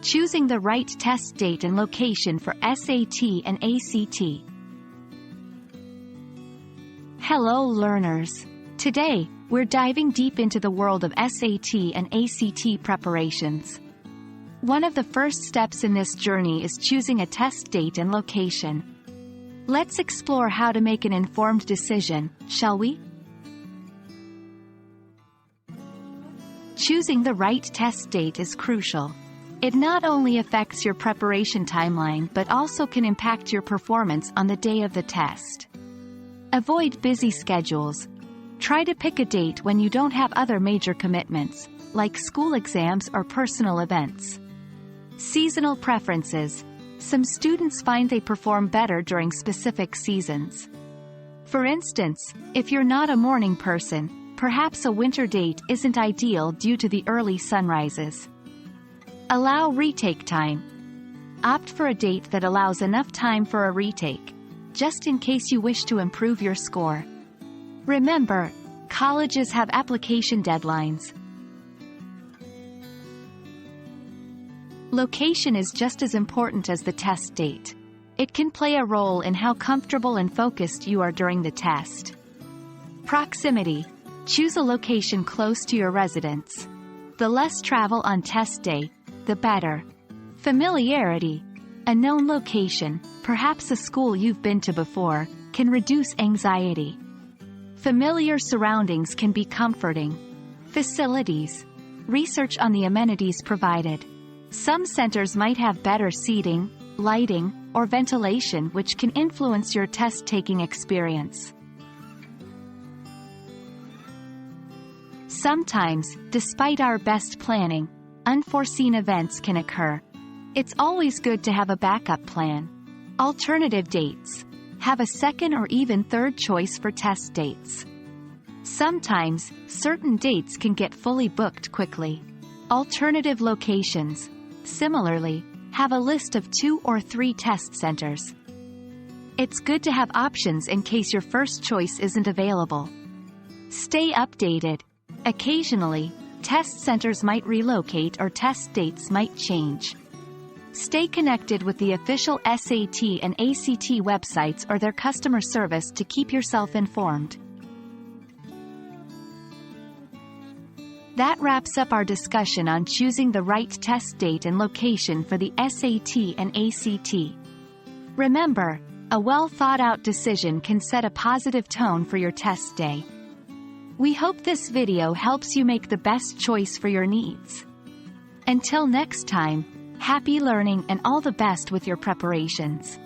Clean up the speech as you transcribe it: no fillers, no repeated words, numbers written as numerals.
Choosing the right test date and location for SAT and ACT. Hello learners! Today, we're diving deep into the world of SAT and ACT preparations. One of the first steps in this journey is choosing a test date and location. Let's explore how to make an informed decision, shall we? Choosing the right test date is crucial. It not only affects your preparation timeline but also can impact your performance on the day of the test. Avoid busy schedules. Try to pick a date when you don't have other major commitments, like school exams or personal events. Seasonal preferences. Some students find they perform better during specific seasons. For instance, if you're not a morning person, perhaps a winter date isn't ideal due to the early sunrises. Allow retake time. Opt for a date that allows enough time for a retake, just in case you wish to improve your score. Remember, colleges have application deadlines. Location is just as important as the test date. It can play a role in how comfortable and focused you are during the test. Proximity. Choose a location close to your residence. The less travel on test day, the better. Familiarity. A known location, perhaps a school you've been to before, can reduce anxiety. Familiar surroundings can be comforting. Facilities. Research on the amenities provided. Some centers might have better seating, lighting, or ventilation, which can influence your test-taking experience. Sometimes, despite our best planning, unforeseen events can occur. It's always good to have a backup plan. Alternative dates. Have a second or even third choice for test dates. Sometimes, certain dates can get fully booked quickly. Alternative locations. Similarly, have a list of 2 or 3 test centers. It's good to have options in case your first choice isn't available. Stay updated. Occasionally, test centers might relocate or test dates might change. Stay connected with the official SAT and ACT websites or their customer service to keep yourself informed. That wraps up our discussion on choosing the right test date and location for the SAT and ACT. Remember, a well-thought-out decision can set a positive tone for your test day. We hope this video helps you make the best choice for your needs. Until next time, happy learning and all the best with your preparations.